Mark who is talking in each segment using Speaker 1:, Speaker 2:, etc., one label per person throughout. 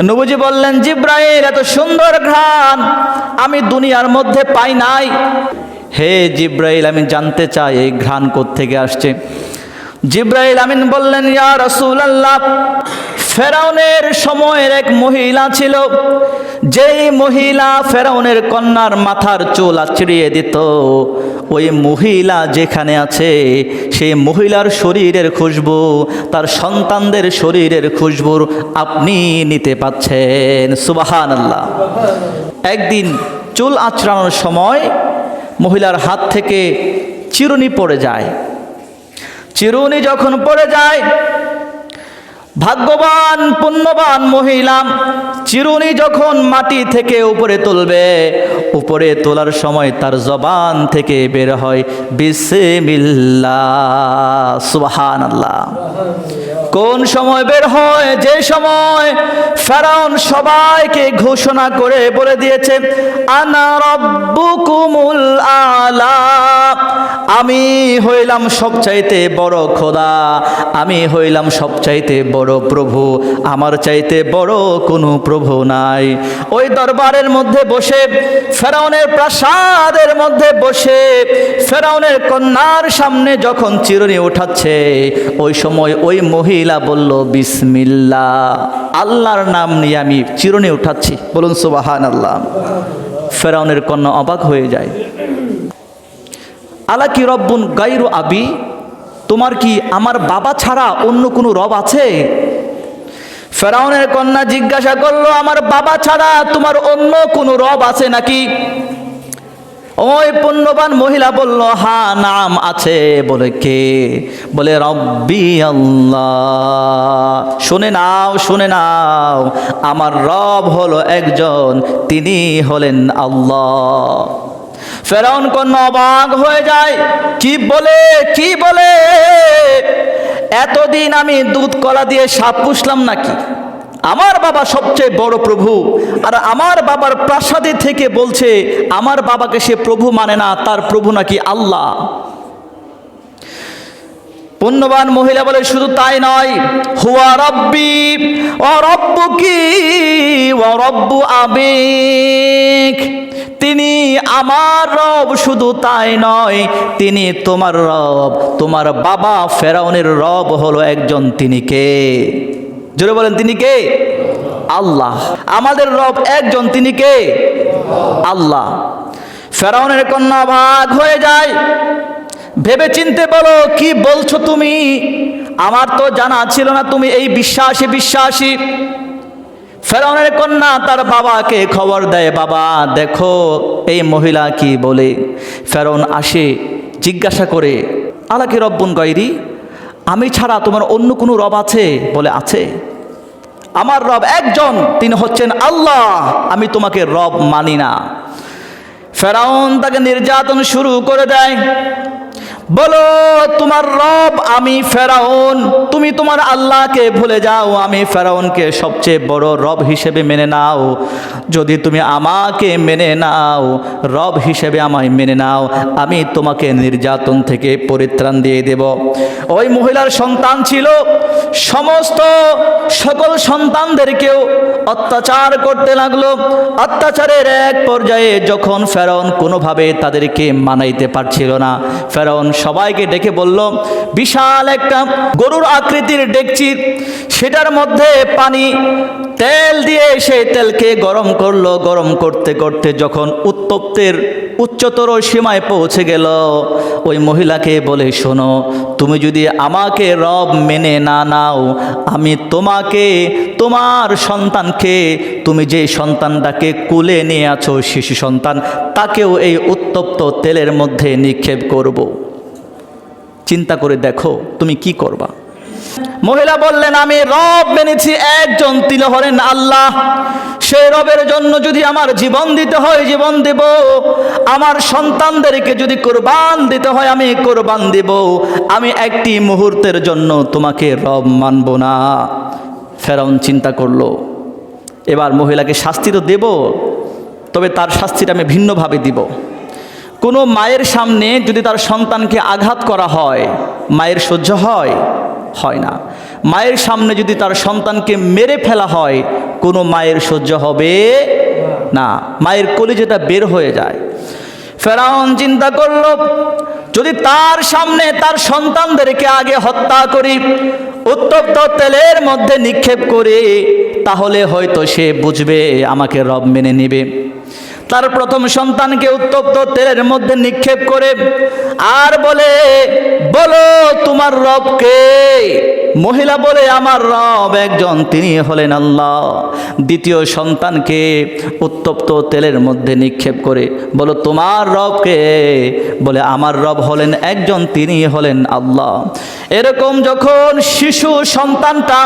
Speaker 1: নবীজি বললেন, জিব্রাইল, এত সুন্দর ঘ্রাণ আমি দুনিয়ার মধ্যে পাই নাই। হে জিব্রাইল, আমি জানতে চাই এই ঘ্রাণ কোত্থেকে আসছে। জিব্রাইল আমিন বললেন, ইয়া রাসূলুল্লাহ, ফেরাউনের সময়ের এক মহিলা ছিল, যেই মহিলা ফেরাউনের কন্যার মাথার চুল আঁচড়িয়ে দিত, ওই মহিলা যেখানে আছে সেই মহিলার শরীরের খুশবু, তার সন্তানদের শরীরের খুশবু আপনি নিতে পাচ্ছেন। সুবহানাল্লাহ। একদিন চুল আঁচড়ানোর সময় মহিলার হাত থেকে চিরুনি পড়ে যায়। চিরুনি যখন পড়ে যায়, ভাগ্যবান পুণ্যবান মহিলা চিরুনি যখন মাটি থেকে উপরে তুলবে, উপরে তোলার সময় তার জবান থেকে বের হয় বিসমিল্লাহ। সুবহানাল্লাহ। কোন সময় বের হয়? যে সময় ফেরাউন সবাইকে ঘোষণা করে বলে দিয়েছে, আনা রাব্বুকুমুল আলা, আমি হইলাম সবচাইতে বড় খোদা, আমি হইলাম সবচাইতে বড় প্রভু, আমার চাইতে বড় কোনো প্রভু নাই। ওই দরবারের মধ্যে বসে, ফেরাউনের প্রাসাদের মধ্যে বসে, ফেরাউনের কন্যার সামনে যখন চিরুনি উঠাচ্ছে, ওই সময় ওই মহিলা বলল, বিসমিল্লাহ, আল্লাহর নাম নিয়ে আমি চিরুনি উঠাচ্ছি। বলুন সুবহানাল্লাহ। ফেরাউনের কন্যা অবাক হয়ে যায়। আলা কি রব্বুন গায়রু আবি, তোমার কি আমার বাবা ছাড়া অন্য কোনো রব আছে? ফেরাউনের কন্যা জিজ্ঞাসা করলো, আমার বাবা ছাড়া তোমার অন্য কোনো রব আছে নাকি? ওই পুণ্যবান মহিলা বলল, হ্যাঁ, নাম আছে। বলে কে? বলে রব্বি আল্লাহ। শুনে নাও, শুনে নাও, আমার রব হলো একজন, তিনি হলেন আল্লাহ। ফেরাউন কন্যা অবাক হয়ে যায়, কি বলে, কি বলে? এতদিন আমি দুধ কলা দিয়ে সাপ পুষলাম নাকি? আমার বাবা সবচেয়ে বড় প্রভু, আর আমার বাবার প্রাসাদে থেকে বলছে আমার বাবাকে সে প্রভু মানে না, তার প্রভু নাকি আল্লাহ। পুণ্যবান মহিলা বলে, শুধু তাই নয়, হুয়া রব্বি ওয়া রব্বুকি ওয়া রব্বু আবিক, তিনি আমার রব। শুধু তাই নয়, তিনি তোমার রব। তোমার বাবা ফেরাউনের রব হলো একজন, তিনি কে? জোরে বলেন, তিনি কে? আল্লাহ। আমাদের রব একজন, তিনি কে? আল্লাহ। ফেরাউনের কন্যা ভাগ হয়ে যায়। ভেবে চিনতে বলো, কি বলছো তুমি? আমার তো জানা ছিল না তুমি এই বিশ্বাসী। ফেরাউনের কন্যা তার বাবাকে খবর দেয়, বাবা দেখো এই মহিলা কি বলে। ফেরাউন আসে, জিজ্ঞাসা করে, আলা কি রব্বুন গায়রি, আমি ছাড়া তোমার অন্য কোনো রব আছে? বলে আছে, আমার রব একজন, তিনি হচ্ছেন আল্লাহ, আমি তোমাকে রব মানি না। ফেরাউন তাকে নির্যাতন শুরু করে দেয়। বলো তোমার রব আমি ফেরাউন, তুমি তোমার আল্লাহকে ভুলে যাও, আমি ফেরাউনকে সবচেয়ে বড় রব হিসেবে মেনে নাও। যদি তুমি আমাকে মেনে নাও, রব হিসেবে আমায় মেনে নাও, আমি তোমাকে নির্যাতন থেকে পরিত্রাণ দিয়ে দেব। ওই মহিলার সন্তান ছিল, সমস্ত সকল সন্তানদেরকেও অত্যাচার করতে লাগলো। অত্যাচারের এক পর্যায়ে যখন ফেরাউন কোনোভাবে তাদেরকে মানাইতে পারছিল না, ফেরাউন সবাইকে ডেকে বলল, বিশাল একটা গরুর আকৃতির ডেকচি, সেটার মধ্যে পানি তেল দিয়ে সেই তেলকে গরম করলো। গরম করতে করতে যখন উত্তপ্তের উচ্চতর সীমায় পৌঁছে গেল, ওই মহিলাকে বলে, শোনো, তুমি যদি আমাকে রব মেনে না নাও, আমি তোমাকে, তোমার সন্তানকে, তুমি যে সন্তানটাকে কুলে নিয়ে আছো শিশু সন্তান, তাকেও এই উত্তপ্ত তেলের মধ্যে নিক্ষেপ করব। চিন্তা করে দেখো তুমি কি করবা। মহিলা বললেন, আমি রব মেনেছি একজন, তিনি হলেন আল্লাহ। সেই রবের জন্য যদি আমার জীবন দিতে হয় জীবন দেব, আমার সন্তানদেরকে যদি কোরবান দিতে হয় আমি কোরবান দেব, আমি একটি মুহূর্তের জন্য তোমাকে রব মানব না। ফেরাউন চিন্তা করলো, এবার মহিলাকে শাস্তি তো দেব, তবে তার শাস্তিটা আমি ভিন্নভাবে দিব। কোনো মায়ের সামনে যদি তার সন্তানকে আঘাত করা হয়, মায়ের সহ্য হয়? হয় না। মায়ের সামনে যদি তার সন্তানকে মেরে ফেলা হয়, কোনো মায়ের সহ্য হবে না, মায়ের কলিজাটা বের হয়ে যায়। ফেরাউন চিন্তা করল, যদি তার সামনে তার সন্তানদেরকে আগে হত্যা করি, উত্তপ্ত তেলের মধ্যে নিক্ষেপ করে, তাহলে হয়তো সে বুঝবে, আমাকে রব মেনে নেবে। তার প্রথম সন্তানকে উত্তপ্ত তেলের মধ্যে নিক্ষেপ করে আর বলে, বলো তোমার রব কে? মহিলা বলে, আমার রব একজন, তিনি হলেন আল্লাহ। দ্বিতীয় সন্তানকে উত্তপ্ত তেলের মধ্যে নিক্ষেপ করে বলো, তোমার রব কে? বলে, আমার রব হলেন একজন, তিনি হলেন আল্লাহ। এরকম যখন শিশু সন্তানটা,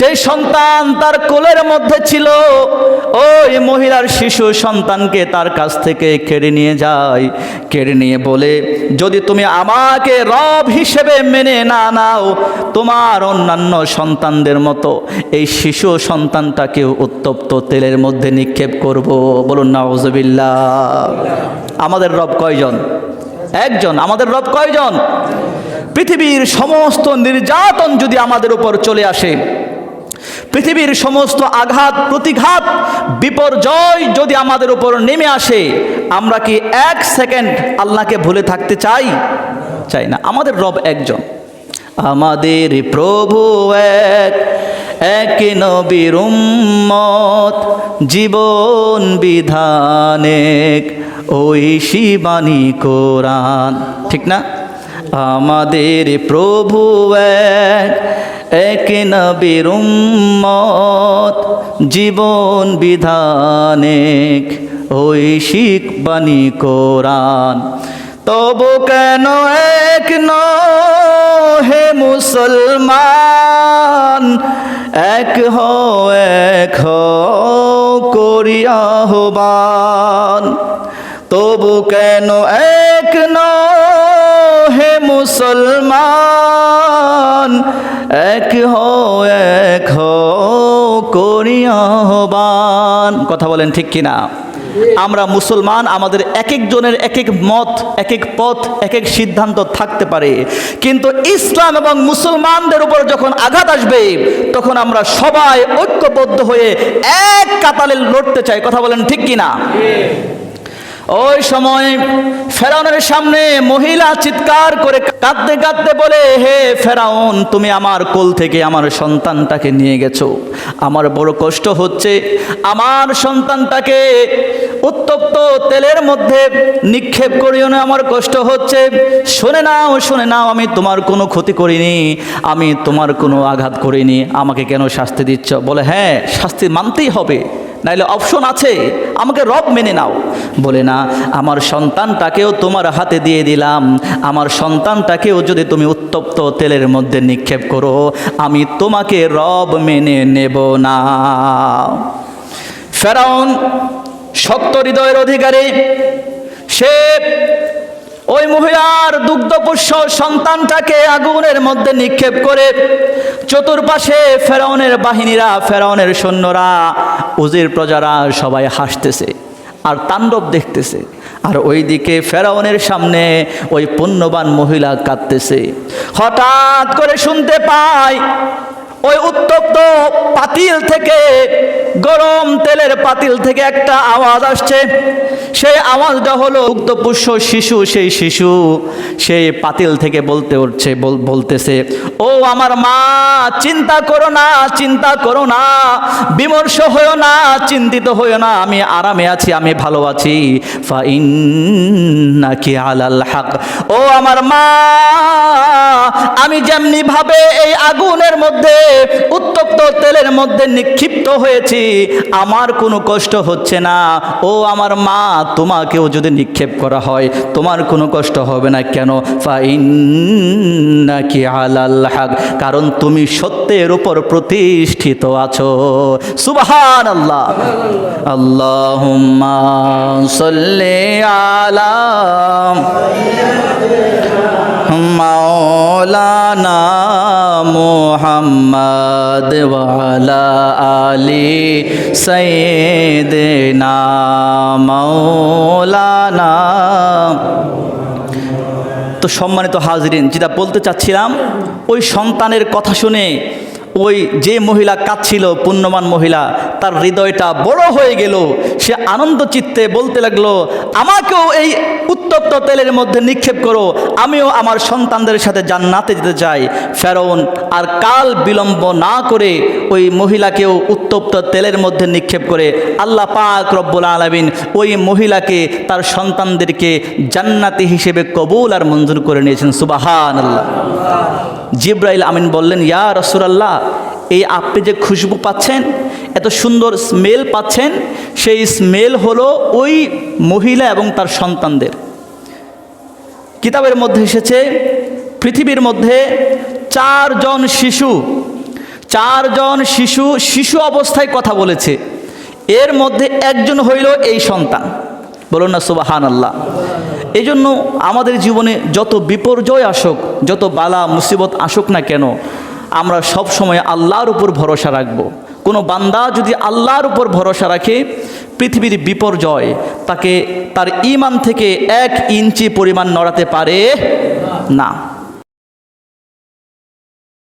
Speaker 1: যে সন্তান তার কোলের মধ্যে ছিল, ওই মহিলার শিশু সন্তানকে তার কাছ থেকে কেড়ে নিয়ে যায়, কেড়ে নিয়ে বলে, যদি তুমি আমাকে রব হিসেবে মেনে না নাও, তোমার অন্যান্য সন্তানদের মতো এই শিশু সন্তানটাকেও উত্তপ্ত তেলের মধ্যে নিক্ষেপ করব। বলুন নাউজুবিল্লাহ। আমাদের রব কয়জন? একজন। আমাদের রব কয়জন? পৃথিবীর সমস্ত নির্যাতন যদি আমাদের উপর চলে আসে, পৃথিবীর সমস্ত আঘাত প্রতিঘাত বিপর্যয় যদি আমাদের উপর নেমে আসে, আমরা কি এক সেকেন্ড আল্লাহকে ভুলে থাকতে চাই? চাই না। আমাদের রব একজন, আমাদের প্রভু এক, এক নবীর উম্মত, জীবন বিধানেক ঐশী বাণী কোরআন। ঠিক না? আমাদের প্রভু এক, এক নবীর উম্মত, জীবন বিধানেক ঐশী বাণী কোরআন। তবু কেন এক নও হে মুসলমান, এক হও করি আহ্বান। তবু কেন এক নও হে মুসলমান, এক হও করি আহ্বান। কথা বলেন ঠিক কিনা? আমরা মুসলমান, আমাদের এক একজনের এক এক মত, এক এক পথ, এক এক সিদ্ধান্ত থাকতে পারে, কিন্তু ইসলাম এবং মুসলমানদের উপর যখন আঘাত আসবে, তখন আমরা সবাই ঐক্যবদ্ধ হয়ে এক কাতারে লড়তে চাই। কথা বলেন ঠিক কিনা? ওই সময় ফেরাউনের সামনে মহিলা চিৎকার করে কাঁদতে কাঁদতে বলে, হে ফেরাউন, তুমি আমার কোল থেকে আমার সন্তানটাকে নিয়ে গেছো, আমার বড় কষ্ট হচ্ছে, আমার সন্তানটাকে উত্তপ্ত তেলের মধ্যে নিক্ষেপ করিও না, আমার কষ্ট হচ্ছে। শুনে নাও, শুনে নাও, আমি তোমার কোনো ক্ষতি করিনি, আমি তোমার কোনো আঘাত করিনি, আমাকে কেন শাস্তি দিচ্ছ? বলে, হ্যাঁ, শাস্তি মানতেই হবে, নাইলে অপশন আছে, আমাকে রব মেনে নাও। বলে, না, আমার সন্তানটাকেও তোমার হাতে দিয়ে দিলাম, আমার সন্তানটাকেও যদি তুমি উত্তপ্ত তেলের মধ্যে নিক্ষেপ করো, আমি তোমাকে রব মেনে নেব না। ফেরাউন শক্ত হৃদয়ের অধিকারী, সে ওই মহিলার দুগ্ধপুষ্য সন্তানটাকে আগুনের মধ্যে নিক্ষেপ করে চতুর্পাশে ফেরাউনের বাহিনীরা, ফেরাউনের সৈন্যরা, উজির প্রজারা সবাই হাসতেছে আর তাণ্ডব দেখতেছে, আর ওইদিকে ফেরাউনের সামনে ওই পুণ্যবান মহিলা কাঁদতেছে। হঠাৎ করে শুনতে পায় ওই উত্তপ্ত পাতিল থেকে, গরম তেলের পাতিল থেকে একটা আওয়াজ আসছে। সেই আওয়াজটা হলো দুগ্ধপুষ্য শিশু, সেই শিশু সেই পাতিল থেকে বলতেছে, ও আমার মা, চিন্তা করো না, চিন্তা করো না, বিমর্ষ হয়েও না, চিন্তিত হয়েও না, আমি আরামে আছি, আমি ভালো আছি। ফাইন্নাকি আলাল হক, ও আমার মা, আমি যেমনি ভাবে এই আগুনের মধ্যে, উত্তপ্ত তেলের মধ্যে নিক্ষিপ্ত হয়েছি, আমার কোনো কষ্ট হচ্ছে না। ও আমার মা, তোমাকেও যদি নিক্ষেপ করা হয়, তোমার কোনো কষ্ট হবে না। কেন? ফাইন্নাকি আলাল হক, কারণ তুমি সত্যের উপর প্রতিষ্ঠিত আছো। সুবহানাল্লাহ। আল্লাহুম্মা সাল্লি আলা মাওলানা মুহাম্মদ ওয়া আলা আলি সাইয়্যিদিনা মাওলানা তো সম্মানিত হাজরিন, যেটা বলতে চাচ্ছিলাম, ওই সন্তানের কথা শুনে ওই যে মহিলা কাঁদছিল, পুণ্যবান মহিলা, তার হৃদয়টা বড় হয়ে গেল। সে আনন্দ চিত্তে বলতে লাগলো, আমাকেও এই উত্তপ্ত তেলের মধ্যে নিক্ষেপ করো, আমিও আমার সন্তানদের সাথে জান্নাতে যেতে চাই। ফেরাউন আর কাল বিলম্ব না করে ওই মহিলাকেও উত্তপ্ত তেলের মধ্যে নিক্ষেপ করে আল্লাহ পাক রব্বুল আলামিন ওই মহিলাকে, তার সন্তানদেরকে জান্নাতি হিসেবে কবুল আর মঞ্জুর করে নিয়েছেন। সুবহানাল্লাহ। জিবরাইল আমিন বললেন, ইয়া রাসূলুল্লাহ, এই আপনি যে খুশবু পাচ্ছেন, এত সুন্দর স্মেল পাচ্ছেন, সেই স্মেল হলো ওই মহিলা এবং তার সন্তানদের। কিতাবের মধ্যে এসেছে, পৃথিবীর মধ্যে চারজন শিশু অবস্থায় কথা বলেছে, এর মধ্যে একজন হইল এই সন্তান। বলুন না সুবহানাল্লাহ। এই জন্য আমাদের জীবনে যত বিপর্যয় আসুক, যত বালা মুসিবত আসুক না কেন, আমরা সব সময় আল্লাহর উপর ভরসা রাখব। কোনো বান্দা যদি আল্লাহর উপর ভরসা রাখে, পৃথিবীর বিপর্যয় তাকে তার ঈমান থেকে 1 ইঞ্চি পরিমাণ নড়াতে পারে না।